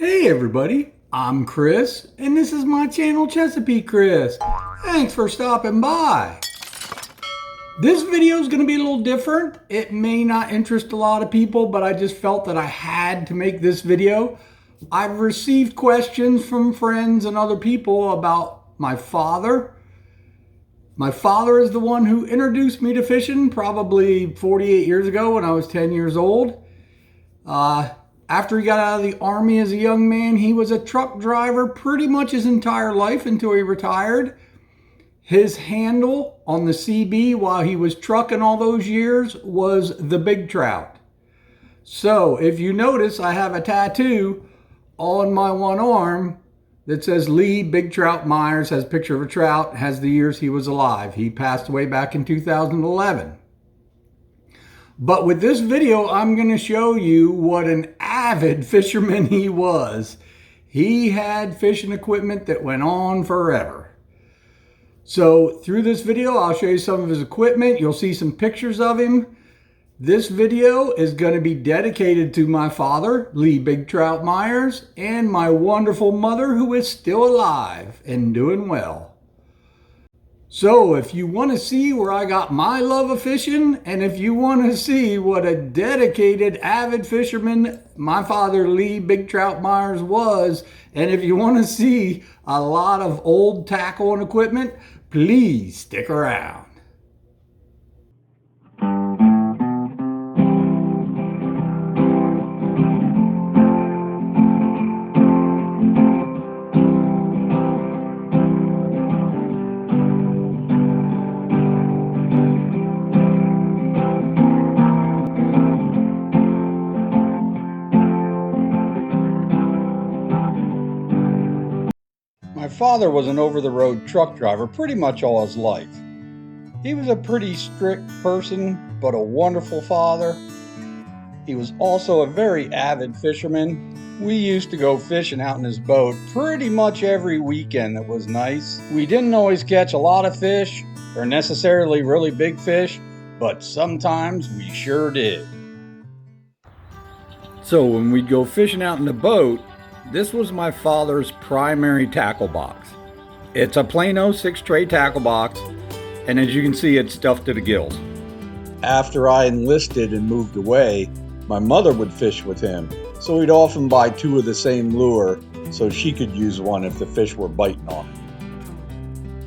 Hey everybody, I'm Chris, and this is my channel Chesapeake Chris. Thanks for stopping by. This video is going to be a little different. It may not interest a lot of people, but I just felt that I had to make this video. I've received questions from friends and other people about my father. My father is the one who introduced me to fishing probably 48 years ago when I was 10 years old. After he got out of the Army as a young man, he was a truck driver pretty much his entire life until he retired. His handle on the CB while he was trucking all those years was the Big Trout. So if you notice, I have a tattoo on my one arm that says Lee Big Trout Myers, has a picture of a trout, has the years he was alive. He passed away back in 2011. But with this video, I'm going to show you what an avid fisherman he was. He had fishing equipment that went on forever. So through this video, I'll show you some of his equipment. You'll see some pictures of him. This video is going to be dedicated to my father, Lee Big Trout Myers, and my wonderful mother, who is still alive and doing well. So if you want to see where I got my love of fishing, and if you want to see what a dedicated, avid fisherman my father, Lee Big Trout Myers, was, and if you want to see a lot of old tackle and equipment, please stick around. My father was an over-the-road truck driver pretty much all his life. He was a pretty strict person, but a wonderful father. He was also a very avid fisherman. We used to go fishing out in his boat pretty much every weekend that was nice. We didn't always catch a lot of fish, or necessarily really big fish, but sometimes we sure did. So when we'd go fishing out in the boat, this was my father's primary tackle box. It's a plain 06 tackle box, and as you can see, it's stuffed to the gills. After I enlisted and moved away, my mother would fish with him, so we'd often buy two of the same lure so she could use one if the fish were biting on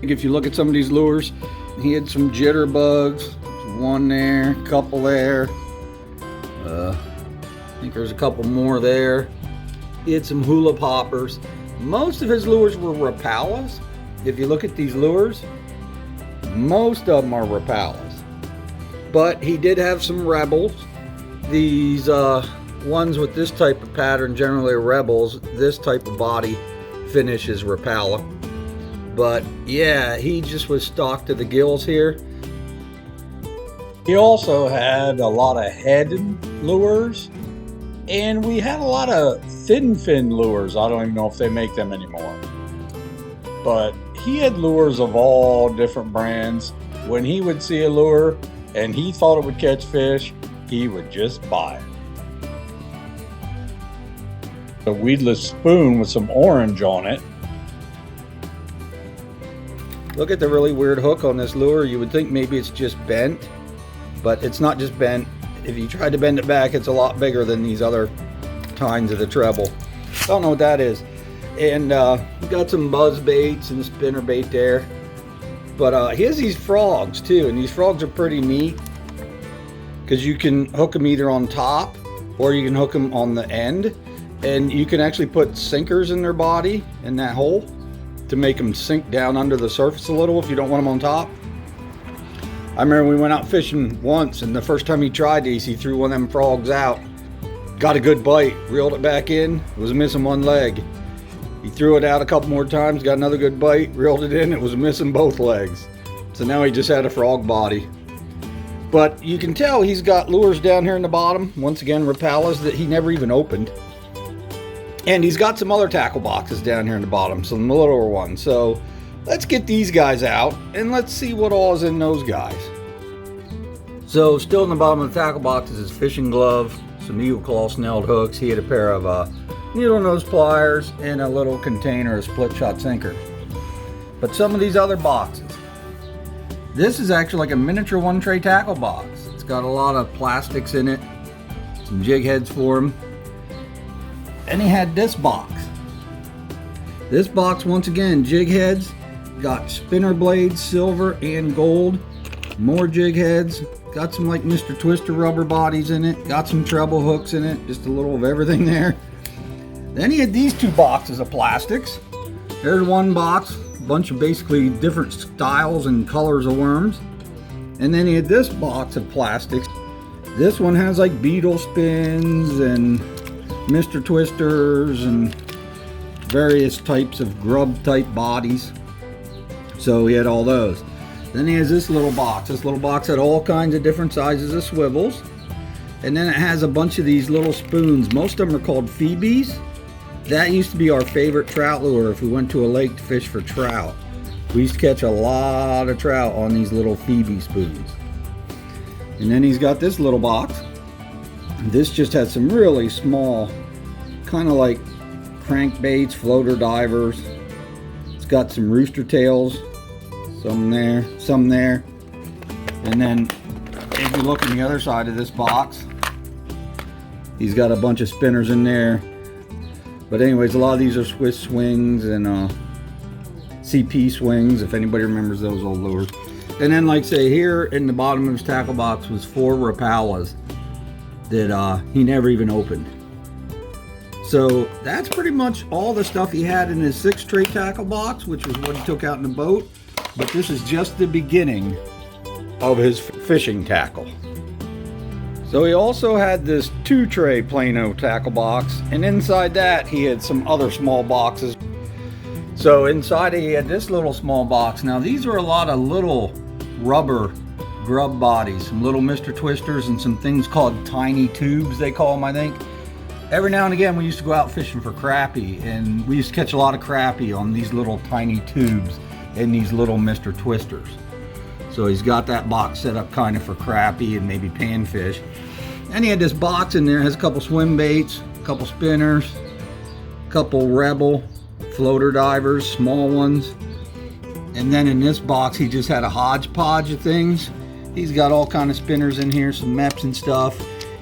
it. If you look at some of these lures, he had some jitterbugs, one there, a couple there. I think there's a couple more there. He had some hula poppers. Most of his lures were Rapalas. If you look at these lures, most of them are Rapalas. But he did have some Rebels. These ones with this type of pattern generally are Rebels. This type of body finish is Rapala. But yeah, he just was stocked to the gills here. He also had a lot of head lures. And we had a lot of thin fin lures. I don't even know if they make them anymore. But he had lures of all different brands. When he would see a lure and he thought it would catch fish, he would just buy it. A weedless spoon with some orange on it. Look at the really weird hook on this lure. You would think maybe it's just bent, but it's not just bent. If you tried to bend it back, it's a lot bigger than these other tines of the treble. Don't know what that is. And we got some buzz baits and spinner bait there. But he has these frogs too, and these frogs are pretty neat because you can hook them either on top or you can hook them on the end, and you can actually put sinkers in their body in that hole to make them sink down under the surface a little if you don't want them on top. I remember we went out fishing once, and the first time he tried these, he threw one of them frogs out. Got a good bite, reeled it back in, it was missing one leg. He threw it out a couple more times, got another good bite, reeled it in, it was missing both legs. So now he just had a frog body. But you can tell he's got lures down here in the bottom, once again Rapalas that he never even opened. And he's got some other tackle boxes down here in the bottom, some littler ones. So let's get these guys out and let's see what all is in those guys. So still in the bottom of the tackle box is his fishing glove, some eagle claw snelled hooks. He had a pair of needle nose pliers, and a little container of split shot sinkers. But some of these other boxes. This is actually like a miniature one tray tackle box. It's got a lot of plastics in it, some jig heads for them. And he had this box. This box, once again, jig heads, got spinner blades, silver and gold, more jig heads, got some like Mr. Twister rubber bodies in it, got some treble hooks in it, just a little of everything there. Then he had these two boxes of plastics. There's one box, a bunch of basically different styles and colors of worms. And then he had this box of plastics. This one has like beetle spins and Mr. Twisters and various types of grub type bodies. So he had all those. Then he has this little box. This little box had all kinds of different sizes of swivels. And then it has a bunch of these little spoons. Most of them are called Phoebes. That used to be our favorite trout lure if we went to a lake to fish for trout. We used to catch a lot of trout on these little Phoebe spoons. And then he's got this little box. This just has some really small, kind of like crankbaits, floater divers. It's got some rooster tails, some there. And then if you look on the other side of this box, he's got a bunch of spinners in there. But anyways, a lot of these are Swiss swings and CP swings, if anybody remembers those old lures. And then, like say, here in the bottom of his tackle box was 4 Rapalas that he never even opened. So that's pretty much all the stuff he had in his 6 tray tackle box, which was what he took out in the boat. But this is just the beginning of his fishing tackle. So he also had this 2 tray Plano tackle box, and inside that he had some other small boxes. So inside he had this little small box. Now these are a lot of little rubber grub bodies, some little Mr. Twisters and some things called tiny tubes, they call them, I think. Every now and again we used to go out fishing for crappie, and we used to catch a lot of crappie on these little tiny tubes and these little Mr. Twisters. So he's got that box set up kind of for crappie and maybe panfish. And he had this box in there, has a couple swim baits, a couple spinners, a couple Rebel floater divers, small ones. And then in this box he just had a hodgepodge of things. He's got all kind of spinners in here, some MEPPS and stuff.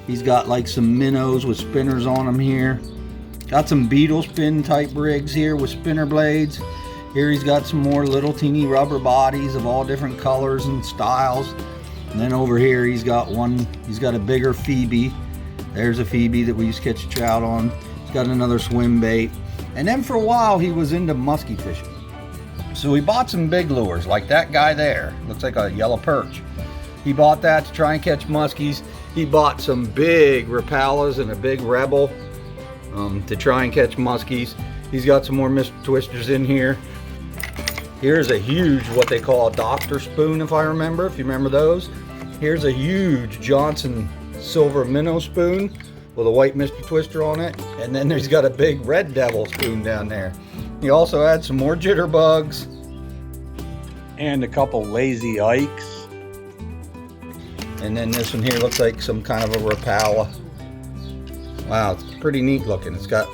He's got like some minnows with spinners on them here. Got some beetle spin type rigs here with spinner blades. Here he's got some more little teeny rubber bodies of all different colors and styles. And then over here he's got a bigger Phoebe. There's a Phoebe that we used to catch trout on. He's got another swim bait. And then for a while he was into muskie fishing. So he bought some big lures, like that guy there. Looks like a yellow perch. He bought that to try and catch muskies. He bought some big Rapalas and a big Rebel to try and catch muskies. He's got some more Mr. Twisters in here. Here's a huge, what they call a doctor spoon, if you remember those. Here's a huge Johnson silver minnow spoon with a white Mr. Twister on it. And then he's got a big Red Devil spoon down there. He also had some more jitterbugs and a couple lazy Ikes. And then this one here looks like some kind of a Rapala. Wow, it's pretty neat looking. It's got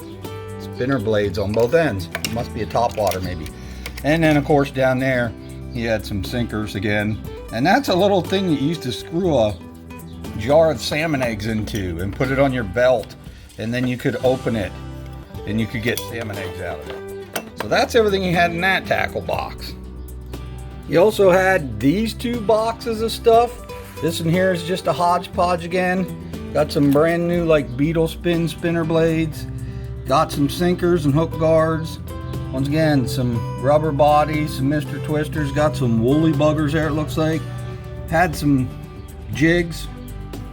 spinner blades on both ends. It must be a topwater maybe. And then of course down there he had some sinkers again. And that's a little thing you used to screw a jar of salmon eggs into and put it on your belt, and then you could open it and you could get salmon eggs out of it. So that's everything he had in that tackle box. He also had these 2 boxes of stuff. This one here is just a hodgepodge again. Got some brand new like beetle spin spinner blades. Got some sinkers and hook guards. Once again, some rubber bodies, some Mr. Twisters. Got some woolly buggers there, it looks like. Had some jigs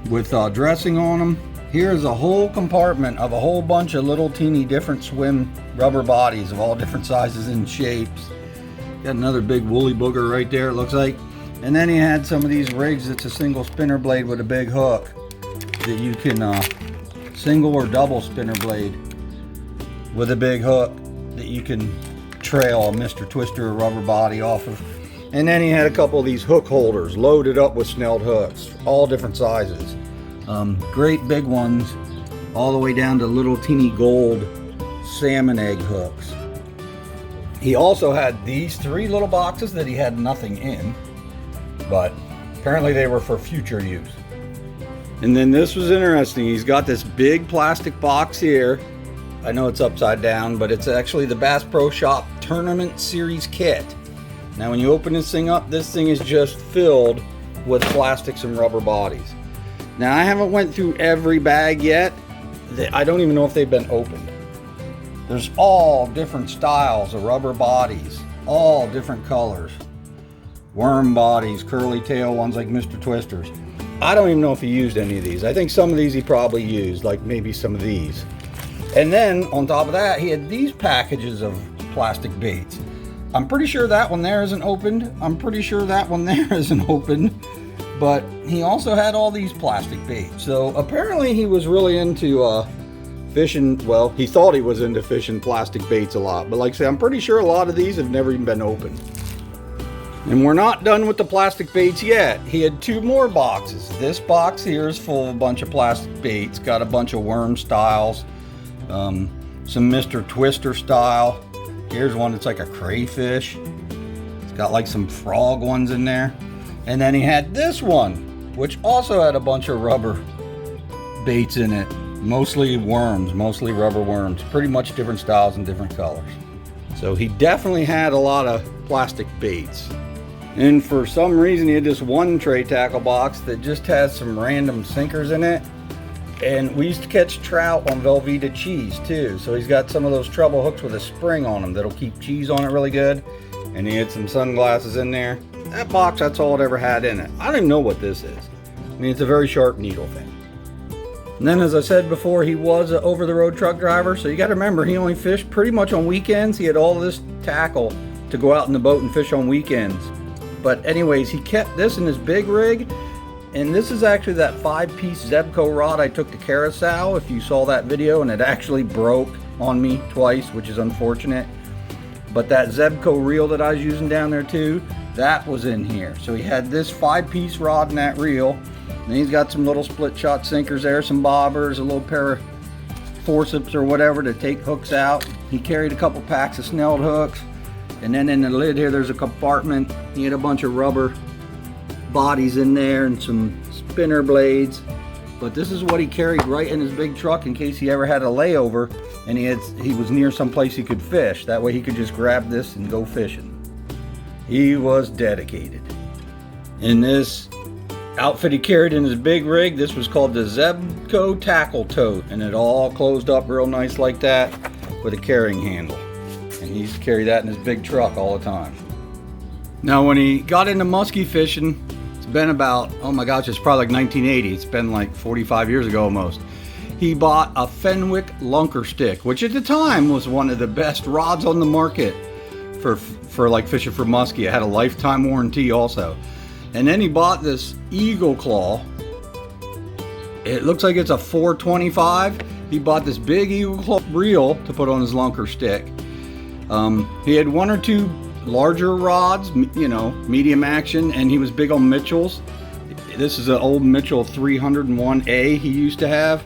with dressing on them. Here's a whole compartment of a whole bunch of little teeny different swim rubber bodies of all different sizes and shapes. Got another big woolly booger right there, it looks like. And then he had some of these rigs that's a single spinner blade with a big hook that you can single or double spinner blade with a big hook that you can trail a Mr. Twister or rubber body off of. And then he had a couple of these hook holders loaded up with snelled hooks, all different sizes. Great big ones, all the way down to little teeny gold salmon egg hooks. He also had these 3 little boxes that he had nothing in, but apparently they were for future use. And then this was interesting. He's got this big plastic box here. I know it's upside down, but it's actually the Bass Pro Shop Tournament Series kit. Now when you open this thing up, this thing is just filled with plastics and rubber bodies. Now I haven't went through every bag yet. I don't even know if they've been opened. There's all different styles of rubber bodies, all different colors. Worm bodies, curly tail ones like Mr. Twister's. I don't even know if he used any of these. I think some of these he probably used, like maybe some of these. And then on top of that, he had these packages of plastic baits. I'm pretty sure that one there isn't opened. I'm pretty sure that one there isn't opened. But he also had all these plastic baits. So apparently he was really into fishing. Well, he thought he was into fishing plastic baits a lot. But like I say, I'm pretty sure a lot of these have never even been opened. And we're not done with the plastic baits yet. He had 2 more boxes. This box here is full of a bunch of plastic baits. Got a bunch of worm styles. Some Mr. Twister style. Here's one that's like a crayfish. It's got like some frog ones in there. And then he had this one, which also had a bunch of rubber baits in it. Mostly worms, mostly rubber worms. Pretty much different styles and different colors. So he definitely had a lot of plastic baits. And for some reason he had this one tray tackle box that just has some random sinkers in it. And we used to catch trout on Velveeta cheese too. So he's got some of those treble hooks with a spring on them that'll keep cheese on it really good. And he had some sunglasses in there. That box, that's all it ever had in it. I don't even know what this is. I mean, it's a very sharp needle thing. And then as I said before, he was an over-the-road truck driver. So you got to remember, he only fished pretty much on weekends. He had all this tackle to go out in the boat and fish on weekends. But anyways, he kept this in his big rig. And this is actually that 5-piece Zebco rod I took to Carousel, if you saw that video, and it actually broke on me twice, which is unfortunate. But that Zebco reel that I was using down there too, that was in here. So he had this 5-piece rod in that reel. And he's got some little split shot sinkers there, some bobbers, a little pair of forceps or whatever to take hooks out. He carried a couple packs of snelled hooks. And then in the lid here, there's a compartment. He had a bunch of rubber bodies in there and some spinner blades. But this is what he carried right in his big truck in case he ever had a layover and he was near some place he could fish. That way he could just grab this and go fishing. He was dedicated. In this outfit he carried in his big rig, this was called the Zebco Tackle Tote, and it all closed up real nice like that with a carrying handle. And he used to carry that in his big truck all the time. Now when he got into muskie fishing, it's been about, oh my gosh, it's probably like 1980. It's been like 45 years ago almost. He bought a Fenwick lunker stick, which at the time was one of the best rods on the market for like fishing for muskie. It had a lifetime warranty also. And then he bought this Eagle Claw. It looks like it's a 425. He bought this big Eagle Claw reel to put on his lunker stick. He had 1 or 2 larger rods, you know, medium action, and he was big on Mitchell's. This is an old Mitchell 301A he used to have.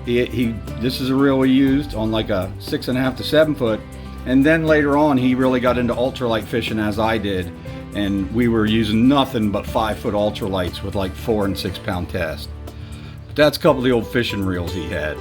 This is a reel he used on like a 6.5 to 7 foot. And then later on, he really got into ultralight fishing as I did. And we were using nothing but 5-foot ultralights with like 4 and 6 pound test. But that's a couple of the old fishing reels he had.